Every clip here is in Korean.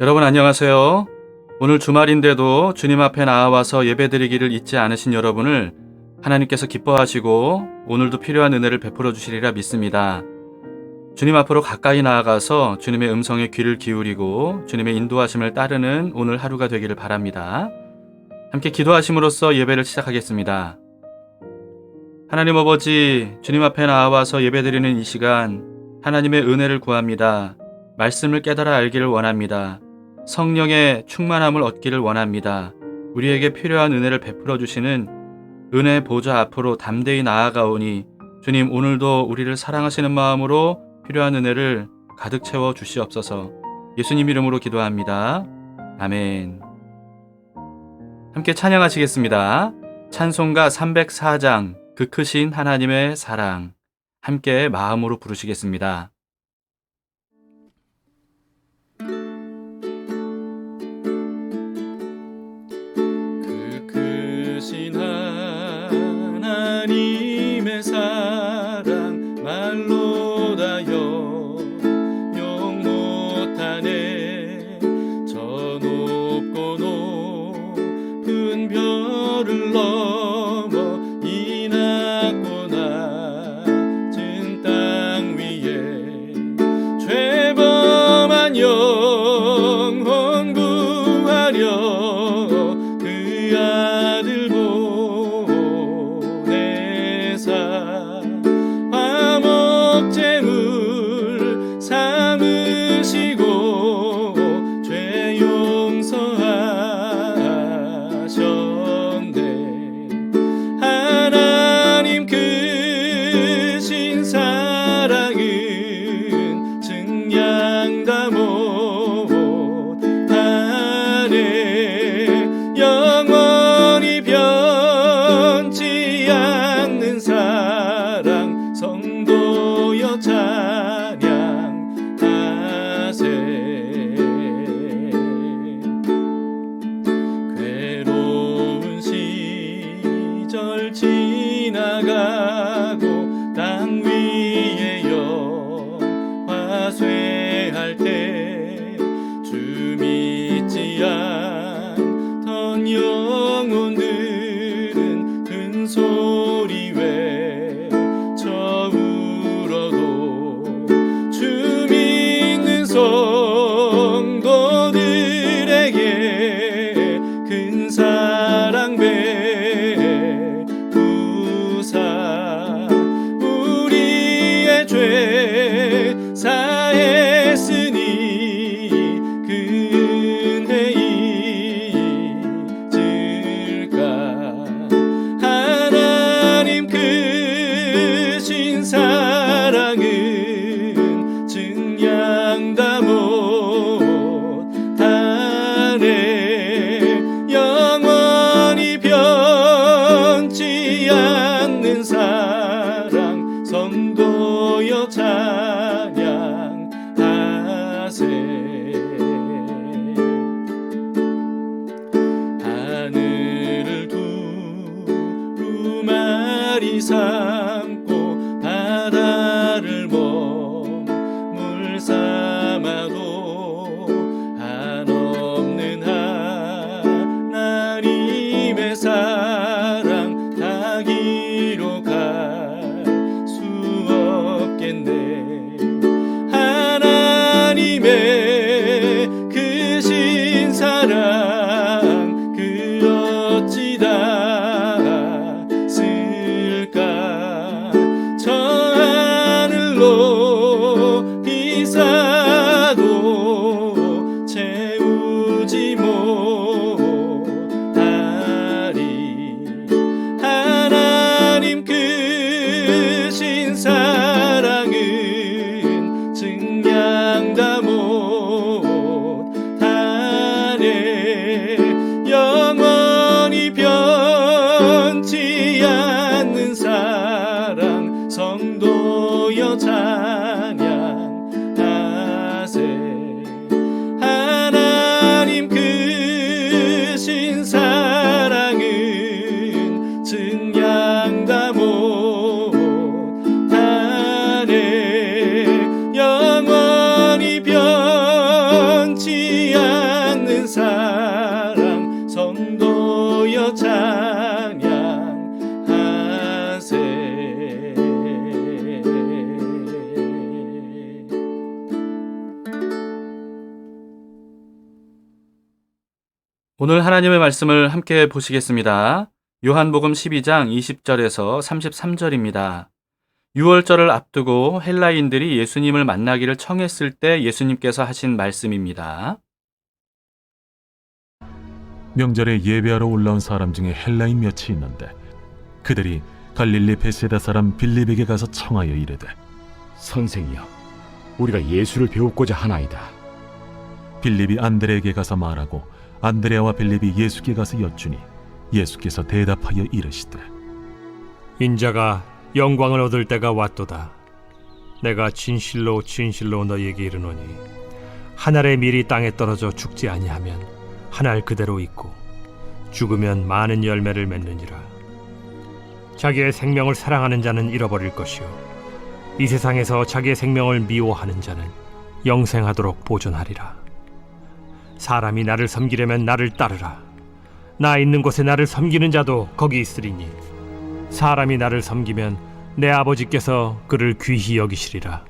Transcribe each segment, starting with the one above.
여러분 안녕하세요. 오늘 주말인데도 주님 앞에 나와서 예배드리기를 잊지 않으신 여러분을 하나님께서 기뻐하시고 오늘도 필요한 은혜를 베풀어 주시리라 믿습니다. 주님 앞으로 가까이 나아가서 주님의 음성에 귀를 기울이고 주님의 인도하심을 따르는 오늘 하루가 되기를 바랍니다. 함께 기도하심으로써 예배를 시작하겠습니다. 하나님 아버지, 주님 앞에 나와서 예배드리는 이 시간 하나님의 은혜를 구합니다. 말씀을 깨달아 알기를 원합니다. 성령의 충만함을 얻기를 원합니다. 우리에게 필요한 은혜를 베풀어 주시는 은혜 보좌 앞으로 담대히 나아가오니 주님, 오늘도 우리를 사랑하시는 마음으로 필요한 은혜를 가득 채워 주시옵소서. 예수님 이름으로 기도합니다. 아멘. 함께 찬양하시겠습니다. 찬송가 304장 그 크신 하나님의 사랑, 함께 마음으로 부르시겠습니다. 그 크신 하나님의 사랑 말로 다 용용 못하네. 저 높고 높은 별을 넘어 이 낮고 낮은 땅 위에 죄범한 영혼 구하려 그 아들 보내사 화목제물 삼으시고 죄 용서하셨네. 하나님 크신 사랑은 증량 다 못하네. 영원히 변치 않는 사랑 성도여 찬양하세. 괴로운 시절 지나가고 땅 위에 영화쇠할 때 주 믿지 않던 영혼들은 큰 소리 외쳐 울어도 주 믿는 성도들에게 큰 사랑 베푸사 우리의 죄 사했으니 그 은혜 잊을까. 하나님 크신 사랑은 증량 다 못하네. 영원히 변치 않는 사랑 성도여 찬양하세. 하늘을 두루마리 삼고 바다를 몸물 삼아도 한없는 하나님의 사랑 다 기록할 수 없겠네. 하나님의 크신 사랑 그 어찌 닿았을까. 저 하늘로 비싸도 채우지 못하리. 하나님 크신 사랑은 증량 다 못하네. 영원히 변치 않는 사랑 성도여 찬양하세. 하나님 크신 사랑은 증량 다 못하네. 영원히 변치 않는 오늘 하나님의 말씀을 함께 보시겠습니다. 요한복음 12장 20절에서 33절입니다. 유월절을 앞두고 헬라인들이 예수님을 만나기를 청했을 때 예수님께서 하신 말씀입니다. 명절에 예배하러 올라온 사람 중에 헬라인 몇이 있는데 그들이 갈릴리 베세다 사람 빌립에게 가서 청하여 이르되 선생이여, 우리가 예수를 배우고자 하나이다. 빌립이 안드레에게 가서 말하고 안드레와 빌립이 예수께 가서 여쭈니 예수께서 대답하여 이르시되 인자가 영광을 얻을 때가 왔도다. 내가 진실로 진실로 너희에게 이르노니 한 알의 밀이 땅에 떨어져 죽지 아니하면 한 알 그대로 있고 죽으면 많은 열매를 맺느니라. 자기의 생명을 사랑하는 자는 잃어버릴 것이요 이 세상에서 자기의 생명을 미워하는 자는 영생하도록 보존하리라. 사람이 나를 섬기려면 나를 따르라. 나 있는 곳에 나를 섬기는 자도 거기 있으리니 사람이 나를 섬기면 내 아버지께서 그를 귀히 여기시리라.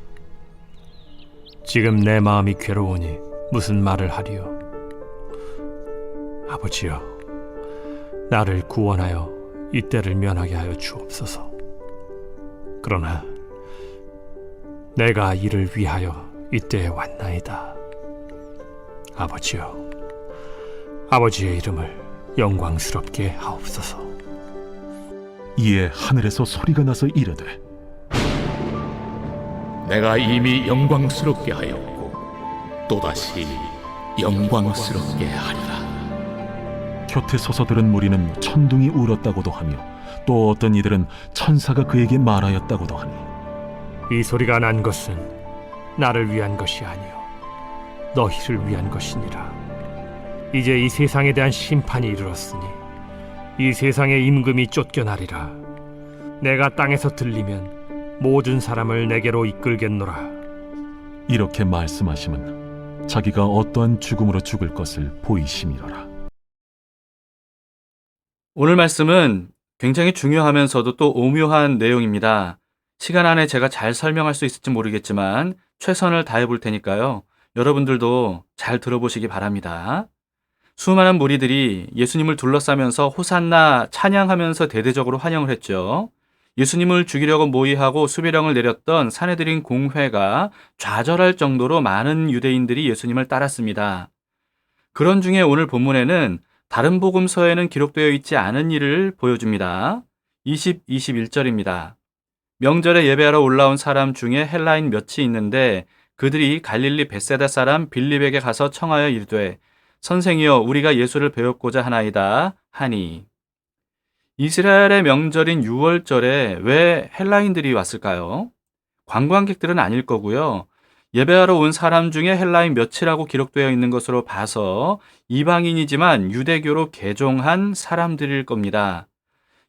지금 내 마음이 괴로우니 무슨 말을 하리요? 아버지여, 나를 구원하여 이때를 면하게 하여 주옵소서. 그러나 내가 이를 위하여 이때에 왔나이다. 아버지여, 아버지의 이름을 영광스럽게 하옵소서. 이에 하늘에서 소리가 나서 이르되 내가 이미 영광스럽게 하였고 또다시 영광스럽게 하리라. 곁에 서서 들은 무리는 천둥이 울었다고도 하며 또 어떤 이들은 천사가 그에게 말하였다고도 하니 이 소리가 난 것은 나를 위한 것이 아니요 너희를 위한 것이니라. 이제 이 세상에 대한 심판이 이르렀으니 이 세상의 임금이 쫓겨나리라. 내가 땅에서 들리면 모든 사람을 내게로 이끌겠노라. 이렇게 말씀하심은 자기가 어떠한 죽음으로 죽을 것을 보이심이로라. 오늘 말씀은 굉장히 중요하면서도 또 오묘한 내용입니다. 시간 안에 제가 잘 설명할 수 있을지 모르겠지만 최선을 다해 볼 테니까요. 여러분들도 잘 들어보시기 바랍니다. 수많은 무리들이 예수님을 둘러싸면서 호산나 찬양하면서 대대적으로 환영을 했죠. 예수님을 죽이려고 모의하고 수비령을 내렸던 산헤드린 공회가 좌절할 정도로 많은 유대인들이 예수님을 따랐습니다. 그런 중에 오늘 본문에는 다른 복음서에는 기록되어 있지 않은 일을 보여줍니다. 20, 21절입니다. 명절에 예배하러 올라온 사람 중에 헬라인 몇이 있는데 그들이 갈릴리 벳세다 사람 빌립에게 가서 청하여 이르되 선생이여, 우리가 예수를 배웠고자 하나이다 하니. 이스라엘의 명절인 유월절에 왜 헬라인들이 왔을까요? 관광객들은 아닐 거고요. 예배하러 온 사람 중에 헬라인 몇이라고 기록되어 있는 것으로 봐서 이방인이지만 유대교로 개종한 사람들일 겁니다.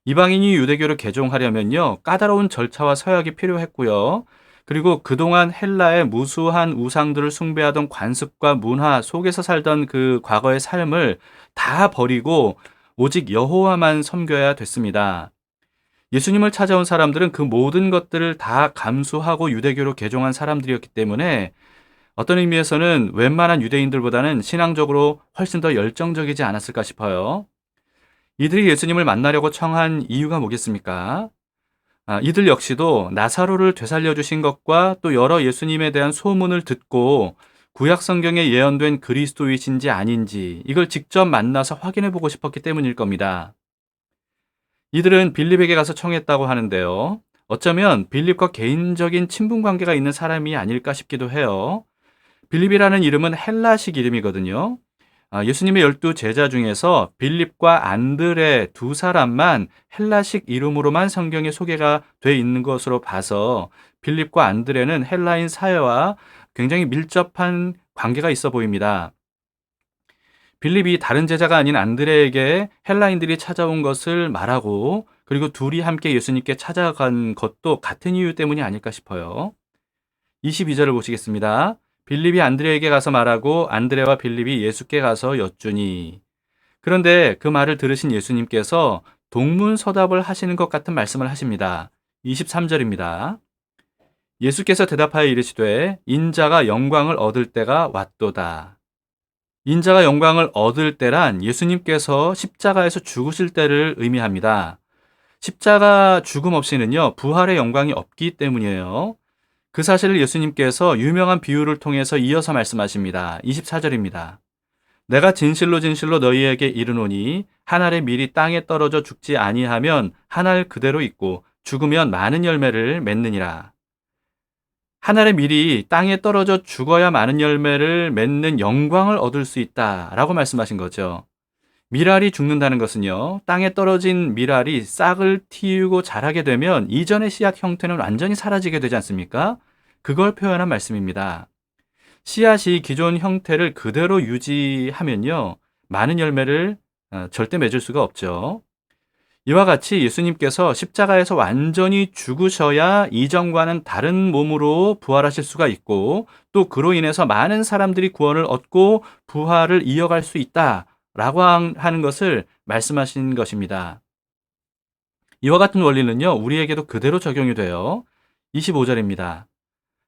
이방인이 유대교로 개종하려면요, 까다로운 절차와 서약이 필요했고요. 그리고 그동안 헬라의 무수한 우상들을 숭배하던 관습과 문화 속에서 살던 그 과거의 삶을 다 버리고 오직 여호와만 섬겨야 됐습니다. 예수님을 찾아온 사람들은 그 모든 것들을 다 감수하고 유대교로 개종한 사람들이었기 때문에 어떤 의미에서는 웬만한 유대인들보다는 신앙적으로 훨씬 더 열정적이지 않았을까 싶어요. 이들이 예수님을 만나려고 청한 이유가 뭐겠습니까? 이들 역시도 나사로를 되살려 주신 것과 또 여러 예수님에 대한 소문을 듣고 구약 성경에 예언된 그리스도이신지 아닌지 이걸 직접 만나서 확인해 보고 싶었기 때문일 겁니다. 이들은 빌립에게 가서 청했다고 하는데요. 어쩌면 빌립과 개인적인 친분 관계가 있는 사람이 아닐까 싶기도 해요. 빌립이라는 이름은 헬라식 이름이거든요. 예수님의 12 제자 중에서 빌립과 안드레 두 사람만 헬라식 이름으로만 성경에 소개가 돼 있는 것으로 봐서 빌립과 안드레는 헬라인 사회와 굉장히 밀접한 관계가 있어 보입니다. 빌립이 다른 제자가 아닌 안드레에게 헬라인들이 찾아온 것을 말하고 그리고 둘이 함께 예수님께 찾아간 것도 같은 이유 때문이 아닐까 싶어요. 22절을 보시겠습니다. 빌립이 안드레에게 가서 말하고 안드레와 빌립이 예수께 가서 여쭈니. 그런데 그 말을 들으신 예수님께서 동문서답을 하시는 것 같은 말씀을 하십니다. 23절입니다. 예수께서 대답하여 이르시되 인자가 영광을 얻을 때가 왔도다. 인자가 영광을 얻을 때란 예수님께서 십자가에서 죽으실 때를 의미합니다. 십자가 죽음 없이는요, 부활의 영광이 없기 때문이에요. 그 사실을 예수님께서 유명한 비유를 통해서 이어서 말씀하십니다. 24절입니다. 내가 진실로 진실로 너희에게 이르노니 한 알의 밀이 땅에 떨어져 죽지 아니하면 한 알 그대로 있고 죽으면 많은 열매를 맺느니라. 한 알의 밀이 땅에 떨어져 죽어야 많은 열매를 맺는 영광을 얻을 수 있다라고 말씀하신 거죠. 밀알이 죽는다는 것은요, 땅에 떨어진 밀알이 싹을 틔우고 자라게 되면 이전의 씨앗 형태는 완전히 사라지게 되지 않습니까? 그걸 표현한 말씀입니다. 씨앗이 기존 형태를 그대로 유지하면요, 많은 열매를 절대 맺을 수가 없죠. 이와 같이 예수님께서 십자가에서 완전히 죽으셔야 이전과는 다른 몸으로 부활하실 수가 있고, 또 그로 인해서 많은 사람들이 구원을 얻고 부활을 이어갈 수 있다라고 하는 것을 말씀하신 것입니다. 이와 같은 원리는요, 우리에게도 그대로 적용이 돼요. 25절입니다.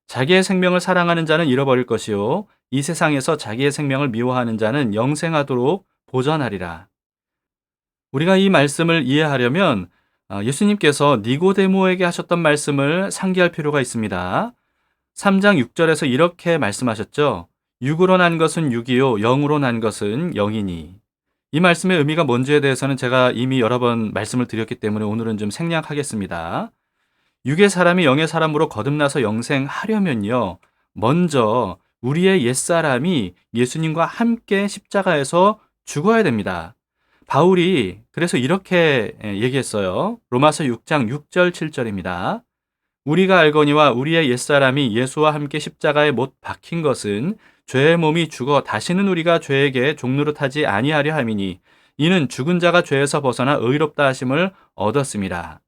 자기의 생명을 사랑하는 자는 잃어버릴 것이요 이 세상에서 자기의 생명을 미워하는 자는 영생하도록 보전하리라. 우리가 이 말씀을 이해하려면 예수님께서 니고데모에게 하셨던 말씀을 상기할 필요가 있습니다. 3장 6절에서 이렇게 말씀하셨죠. 육으로 난 것은 육이요 영으로 난 것은 영이니. 이 말씀의 의미가 뭔지에 대해서는 제가 이미 여러 번 말씀을 드렸기 때문에 오늘은 좀 생략하겠습니다. 육의 사람이 영의 사람으로 거듭나서 영생하려면요, 먼저 우리의 옛사람이 예수님과 함께 십자가에서 죽어야 됩니다. 바울이 그래서 이렇게 얘기했어요. 로마서 6장 6절 7절입니다. 우리가 알거니와 우리의 옛사람이 예수와 함께 십자가에 못 박힌 것은 죄의 몸이 죽어 다시는 우리가 죄에게 종노릇하지 아니하려 함이니 이는 죽은 자가 죄에서 벗어나 의롭다 하심을 얻었습니다.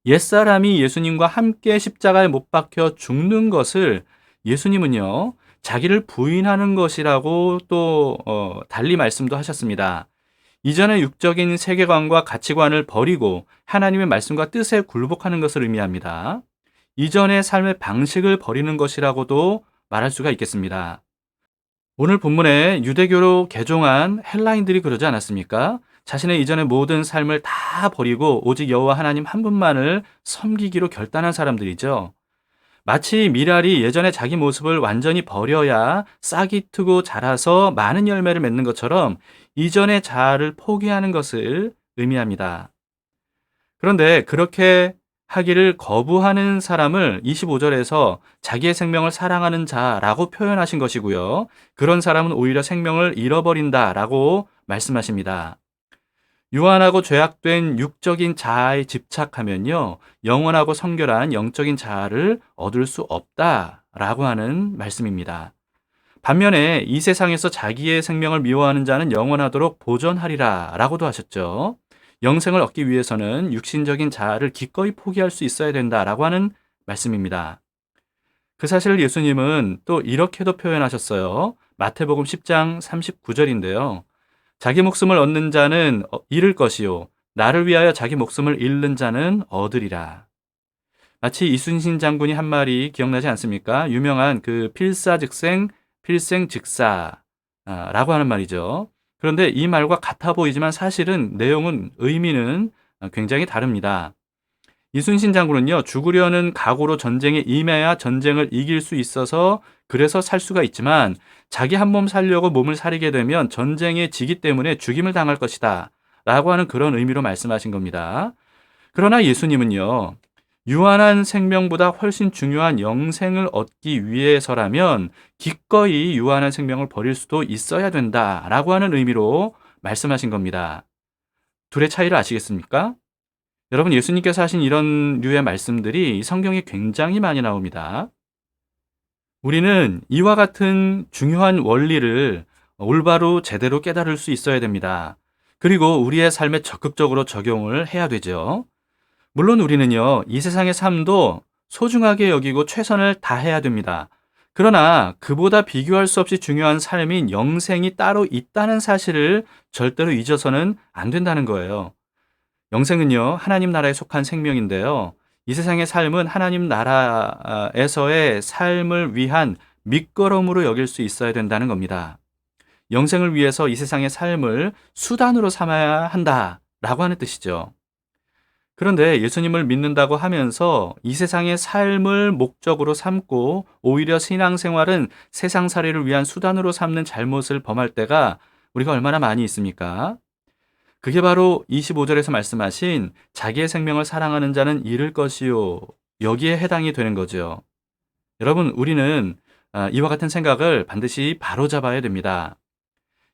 옛사람이 예수님과 함께 십자가에 못 박혀 죽는 것을 예수님은요, 자기를 부인하는 것이라고 또 달리 말씀도 하셨습니다. 이전의 육적인 세계관과 가치관을 버리고 하나님의 말씀과 뜻에 굴복하는 것을 의미합니다. 이전의 삶의 방식을 버리는 것이라고도 말할 수가 있겠습니다. 오늘 본문에 유대교로 개종한 헬라인들이 그러지 않았습니까? 자신의 이전의 모든 삶을 다 버리고 오직 여호와 하나님 한 분만을 섬기기로 결단한 사람들이죠. 마치 밀알이 예전의 자기 모습을 완전히 버려야 싹이 트고 자라서 많은 열매를 맺는 것처럼 이전의 자아를 포기하는 것을 의미합니다. 그런데 그렇게 하기를 거부하는 사람을 25절에서 자기의 생명을 사랑하는 자라고 표현하신 것이고요. 그런 사람은 오히려 생명을 잃어버린다라고 말씀하십니다. 유한하고 죄악된 육적인 자아에 집착하면요, 영원하고 성결한 영적인 자아를 얻을 수 없다라고 하는 말씀입니다. 반면에 이 세상에서 자기의 생명을 미워하는 자는 영원하도록 보전하리라 라고도 하셨죠. 영생을 얻기 위해서는 육신적인 자아를 기꺼이 포기할 수 있어야 된다라고 하는 말씀입니다. 그 사실을 예수님은 또 이렇게도 표현하셨어요. 마태복음 10장 39절인데요. 자기 목숨을 얻는 자는 잃을 것이요 나를 위하여 자기 목숨을 잃는 자는 얻으리라. 마치 이순신 장군이 한 말이 기억나지 않습니까? 유명한 그 필사즉생, 필생즉사라고 하는 말이죠. 그런데 이 말과 같아 보이지만 사실은 내용은 의미는 굉장히 다릅니다. 이순신 장군은요, 죽으려는 각오로 전쟁에 임해야 전쟁을 이길 수 있어서 그래서 살 수가 있지만 자기 한 몸 살려고 몸을 사리게 되면 전쟁에 지기 때문에 죽임을 당할 것이다 라고 하는 그런 의미로 말씀하신 겁니다. 그러나 예수님은요, 유한한 생명보다 훨씬 중요한 영생을 얻기 위해서라면 기꺼이 유한한 생명을 버릴 수도 있어야 된다라고 하는 의미로 말씀하신 겁니다. 둘의 차이를 아시겠습니까? 여러분, 예수님께서 하신 이런 류의 말씀들이 성경에 굉장히 많이 나옵니다. 우리는 이와 같은 중요한 원리를 올바로 제대로 깨달을 수 있어야 됩니다. 그리고 우리의 삶에 적극적으로 적용을 해야 되죠. 물론 우리는요, 이 세상의 삶도 소중하게 여기고 최선을 다해야 됩니다. 그러나 그보다 비교할 수 없이 중요한 삶인 영생이 따로 있다는 사실을 절대로 잊어서는 안 된다는 거예요. 영생은요, 하나님 나라에 속한 생명인데요. 이 세상의 삶은 하나님 나라에서의 삶을 위한 밑거름으로 여길 수 있어야 된다는 겁니다. 영생을 위해서 이 세상의 삶을 수단으로 삼아야 한다라고 하는 뜻이죠. 그런데 예수님을 믿는다고 하면서 이 세상의 삶을 목적으로 삼고 오히려 신앙생활은 세상살이를 위한 수단으로 삼는 잘못을 범할 때가 우리가 얼마나 많이 있습니까? 그게 바로 25절에서 말씀하신 자기의 생명을 사랑하는 자는 잃을 것이요. 여기에 해당이 되는 거죠. 여러분, 우리는 이와 같은 생각을 반드시 바로잡아야 됩니다.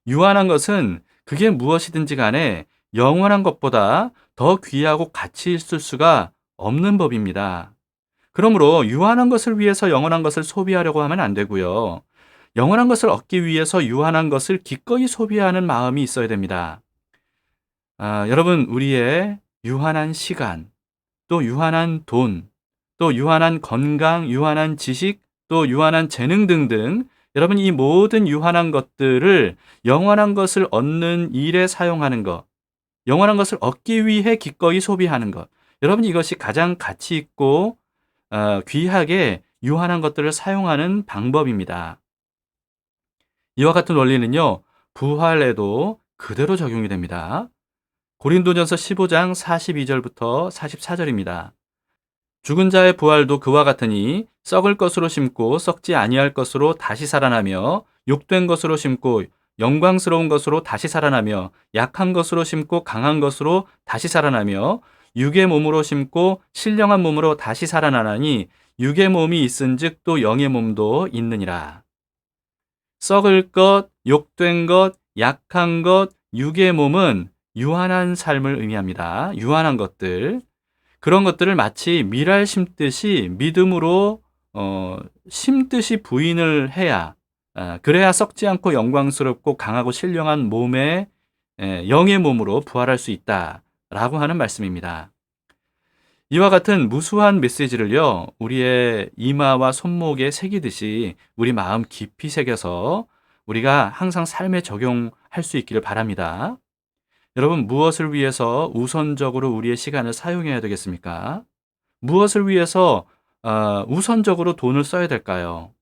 유한한 것은 그게 무엇이든지 간에 영원한 것보다 더 귀하고 가치 있을 수가 없는 법입니다. 그러므로 유한한 것을 위해서 영원한 것을 소비하려고 하면 안 되고요. 영원한 것을 얻기 위해서 유한한 것을 기꺼이 소비하는 마음이 있어야 됩니다. 여러분, 우리의 유한한 시간, 또 유한한 돈, 또 유한한 건강, 유한한 지식, 또 유한한 재능 등등, 여러분, 이 모든 유한한 것들을 영원한 것을 얻는 일에 사용하는 것, 영원한 것을 얻기 위해 기꺼이 소비하는 것, 여러분, 이것이 가장 가치 있고 귀하게 유한한 것들을 사용하는 방법입니다. 이와 같은 원리는요, 부활에도 그대로 적용이 됩니다. 고린도전서 15장 42절부터 44절입니다. 죽은 자의 부활도 그와 같으니 썩을 것으로 심고 썩지 아니할 것으로 다시 살아나며 욕된 것으로 심고 영광스러운 것으로 다시 살아나며 약한 것으로 심고 강한 것으로 다시 살아나며 육의 몸으로 심고 신령한 몸으로 다시 살아나나니 육의 몸이 있은즉 또 영의 몸도 있느니라. 썩을 것, 욕된 것, 약한 것, 육의 몸은 유한한 삶을 의미합니다. 유한한 것들. 그런 것들을 마치 밀알 심듯이 믿음으로 심듯이 부인을 해야 그래야 썩지 않고 영광스럽고 강하고 신령한 몸의 영의 몸으로 부활할 수 있다라고 하는 말씀입니다. 이와 같은 무수한 메시지를요, 우리의 이마와 손목에 새기듯이 우리 마음 깊이 새겨서 우리가 항상 삶에 적용할 수 있기를 바랍니다. 여러분, 무엇을 위해서 우선적으로 우리의 시간을 사용해야 되겠습니까? 무엇을 위해서 우선적으로 돈을 써야 될까요?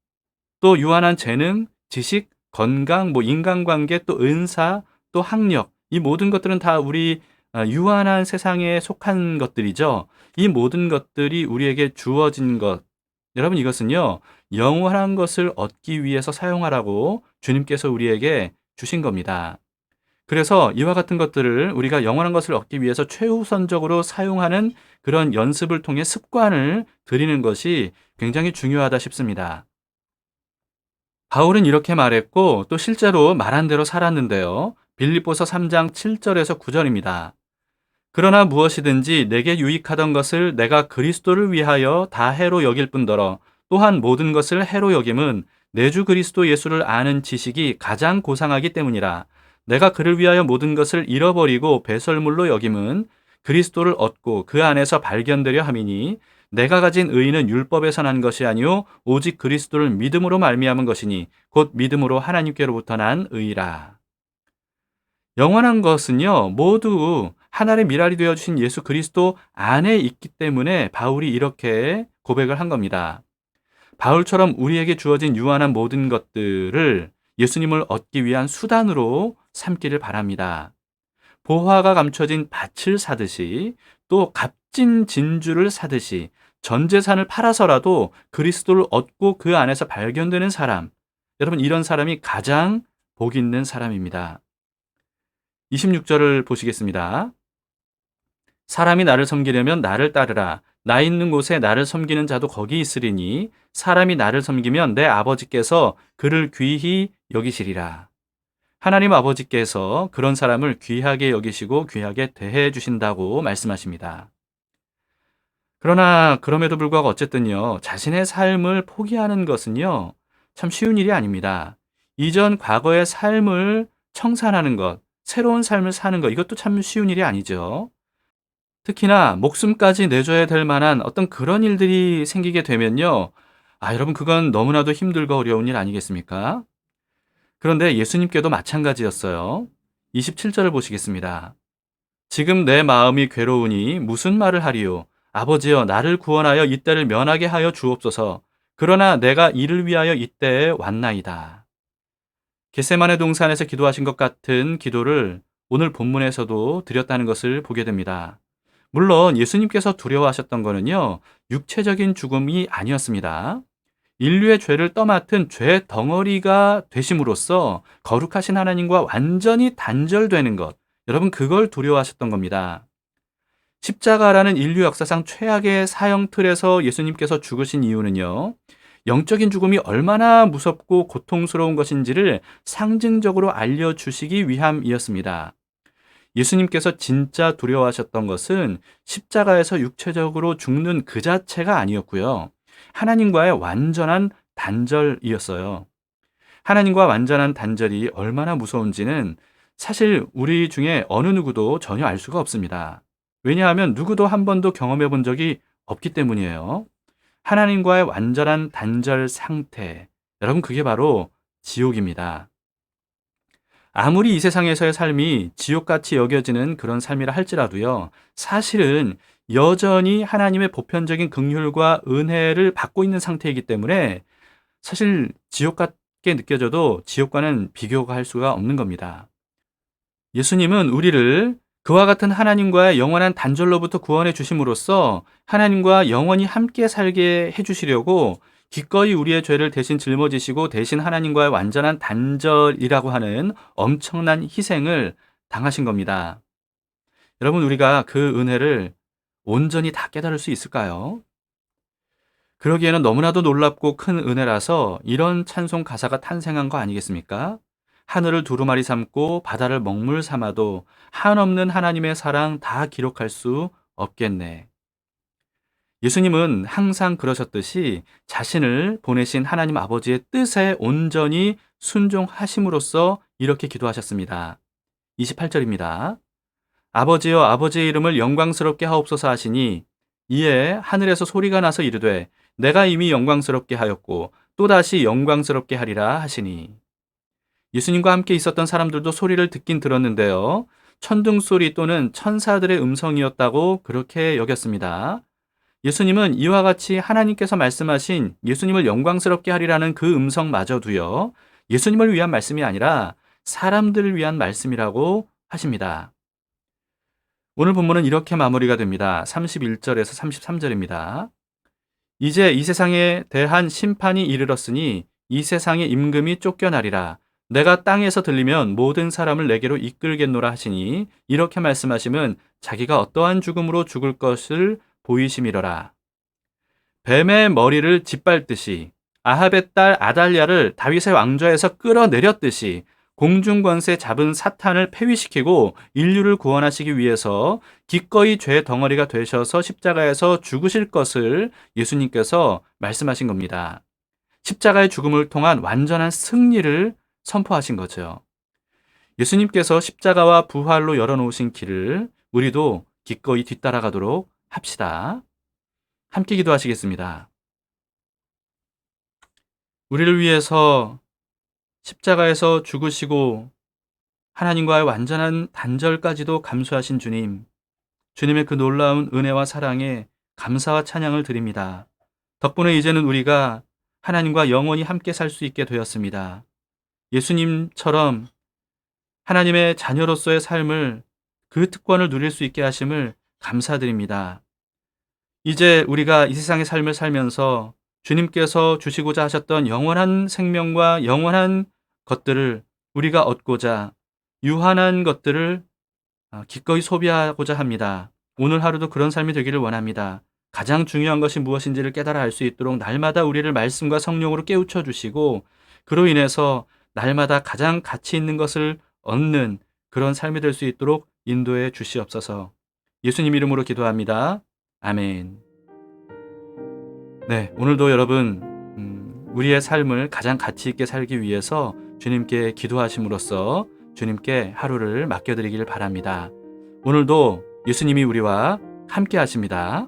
또 유한한 재능, 지식, 건강, 인간관계, 또 은사, 또 학력, 이 모든 것들은 다 우리 유한한 세상에 속한 것들이죠. 이 모든 것들이 우리에게 주어진 것, 여러분, 이것은요, 영원한 것을 얻기 위해서 사용하라고 주님께서 우리에게 주신 겁니다. 그래서 이와 같은 것들을 우리가 영원한 것을 얻기 위해서 최우선적으로 사용하는 그런 연습을 통해 습관을 들이는 것이 굉장히 중요하다 싶습니다. 바울은 이렇게 말했고 또 실제로 말한 대로 살았는데요. 빌립보서 3장 7절에서 9절입니다. 그러나 무엇이든지 내게 유익하던 것을 내가 그리스도를 위하여 다 해로 여길 뿐더러 또한 모든 것을 해로 여김은 내 주 그리스도 예수를 아는 지식이 가장 고상하기 때문이라. 내가 그를 위하여 모든 것을 잃어버리고 배설물로 여김은 그리스도를 얻고 그 안에서 발견되려 함이니 내가 가진 의는 율법에서 난 것이 아니요 오직 그리스도를 믿음으로 말미암은 것이니 곧 믿음으로 하나님께로부터 난 의라. 영원한 것은요, 모두 하나님의 미랄이 되어주신 예수 그리스도 안에 있기 때문에 바울이 이렇게 고백을 한 겁니다. 바울처럼 우리에게 주어진 유한한 모든 것들을 예수님을 얻기 위한 수단으로 삼기를 바랍니다. 보화가 감춰진 밭을 사듯이 또 값진 진주를 사듯이 전 재산을 팔아서라도 그리스도를 얻고 그 안에서 발견되는 사람, 여러분, 이런 사람이 가장 복 있는 사람입니다. 26절을 보시겠습니다. 사람이 나를 섬기려면 나를 따르라. 나 있는 곳에 나를 섬기는 자도 거기 있으리니 사람이 나를 섬기면 내 아버지께서 그를 귀히 여기시리라. 하나님 아버지께서 그런 사람을 귀하게 여기시고 귀하게 대해 주신다고 말씀하십니다. 그러나 그럼에도 불구하고 어쨌든요, 자신의 삶을 포기하는 것은요, 참 쉬운 일이 아닙니다. 이전 과거의 삶을 청산하는 것, 새로운 삶을 사는 것, 이것도 참 쉬운 일이 아니죠. 특히나 목숨까지 내줘야 될 만한 어떤 그런 일들이 생기게 되면요, 여러분, 그건 너무나도 힘들고 어려운 일 아니겠습니까? 그런데 예수님께도 마찬가지였어요. 27절을 보시겠습니다. 지금 내 마음이 괴로우니 무슨 말을 하리요? 아버지여, 나를 구원하여 이때를 면하게 하여 주옵소서. 그러나 내가 이를 위하여 이때에 왔나이다. 겟세마네 동산에서 기도하신 것 같은 기도를 오늘 본문에서도 드렸다는 것을 보게 됩니다. 물론 예수님께서 두려워하셨던 거는요, 육체적인 죽음이 아니었습니다. 인류의 죄를 떠맡은 죄 덩어리가 되심으로써 거룩하신 하나님과 완전히 단절되는 것, 여러분 그걸 두려워하셨던 겁니다. 십자가라는 인류 역사상 최악의 사형 틀에서 예수님께서 죽으신 이유는요, 영적인 죽음이 얼마나 무섭고 고통스러운 것인지를 상징적으로 알려주시기 위함이었습니다. 예수님께서 진짜 두려워하셨던 것은 십자가에서 육체적으로 죽는 그 자체가 아니었고요. 하나님과의 완전한 단절이었어요. 하나님과 완전한 단절이 얼마나 무서운지는 사실 우리 중에 어느 누구도 전혀 알 수가 없습니다. 왜냐하면 누구도 한 번도 경험해 본 적이 없기 때문이에요. 하나님과의 완전한 단절 상태. 여러분, 그게 바로 지옥입니다. 아무리 이 세상에서의 삶이 지옥같이 여겨지는 그런 삶이라 할지라도요, 사실은 여전히 하나님의 보편적인 긍휼과 은혜를 받고 있는 상태이기 때문에 사실 지옥 같게 느껴져도 지옥과는 비교가 할 수가 없는 겁니다. 예수님은 우리를 그와 같은 하나님과의 영원한 단절로부터 구원해 주심으로써 하나님과 영원히 함께 살게 해주시려고 기꺼이 우리의 죄를 대신 짊어지시고 대신 하나님과의 완전한 단절이라고 하는 엄청난 희생을 당하신 겁니다. 여러분, 우리가 그 은혜를 온전히 다 깨달을 수 있을까요? 그러기에는 너무나도 놀랍고 큰 은혜라서 이런 찬송 가사가 탄생한 거 아니겠습니까? 하늘을 두루마리 삼고 바다를 먹물 삼아도 한없는 하나님의 사랑 다 기록할 수 없겠네. 예수님은 항상 그러셨듯이 자신을 보내신 하나님 아버지의 뜻에 온전히 순종하심으로써 이렇게 기도하셨습니다. 28절입니다. 아버지여, 아버지의 이름을 영광스럽게 하옵소서 하시니 이에 하늘에서 소리가 나서 이르되 내가 이미 영광스럽게 하였고 또다시 영광스럽게 하리라 하시니. 예수님과 함께 있었던 사람들도 소리를 듣긴 들었는데요, 천둥 소리 또는 천사들의 음성이었다고 그렇게 여겼습니다. 예수님은 이와 같이 하나님께서 말씀하신 예수님을 영광스럽게 하리라는 그 음성마저도요, 예수님을 위한 말씀이 아니라 사람들을 위한 말씀이라고 하십니다. 오늘 본문은 이렇게 마무리가 됩니다. 31절에서 33절입니다. 이제 이 세상에 대한 심판이 이르렀으니 이 세상의 임금이 쫓겨나리라. 내가 땅에서 들리면 모든 사람을 내게로 이끌겠노라 하시니 이렇게 말씀하심은 자기가 어떠한 죽음으로 죽을 것을 보이심이로라. 뱀의 머리를 짓밟듯이 아합의 딸 아달랴를 다윗의 왕좌에서 끌어내렸듯이 공중권세 잡은 사탄을 폐위시키고 인류를 구원하시기 위해서 기꺼이 죄의 덩어리가 되셔서 십자가에서 죽으실 것을 예수님께서 말씀하신 겁니다. 십자가의 죽음을 통한 완전한 승리를 선포하신 거죠. 예수님께서 십자가와 부활로 열어놓으신 길을 우리도 기꺼이 뒤따라가도록 합시다. 함께 기도하시겠습니다. 우리를 위해서 십자가에서 죽으시고 하나님과의 완전한 단절까지도 감수하신 주님, 주님의 그 놀라운 은혜와 사랑에 감사와 찬양을 드립니다. 덕분에 이제는 우리가 하나님과 영원히 함께 살 수 있게 되었습니다. 예수님처럼 하나님의 자녀로서의 삶을, 그 특권을 누릴 수 있게 하심을 감사드립니다. 이제 우리가 이 세상의 삶을 살면서 주님께서 주시고자 하셨던 영원한 생명과 영원한 것들을 우리가 얻고자 유한한 것들을 기꺼이 소비하고자 합니다. 오늘 하루도 그런 삶이 되기를 원합니다. 가장 중요한 것이 무엇인지를 깨달아 알 수 있도록 날마다 우리를 말씀과 성령으로 깨우쳐 주시고 그로 인해서 날마다 가장 가치 있는 것을 얻는 그런 삶이 될 수 있도록 인도해 주시옵소서. 예수님 이름으로 기도합니다. 아멘. 네, 오늘도 여러분 우리의 삶을 가장 가치 있게 살기 위해서 주님께 기도하심으로써 주님께 하루를 맡겨드리길 바랍니다. 오늘도 예수님이 우리와 함께 하십니다.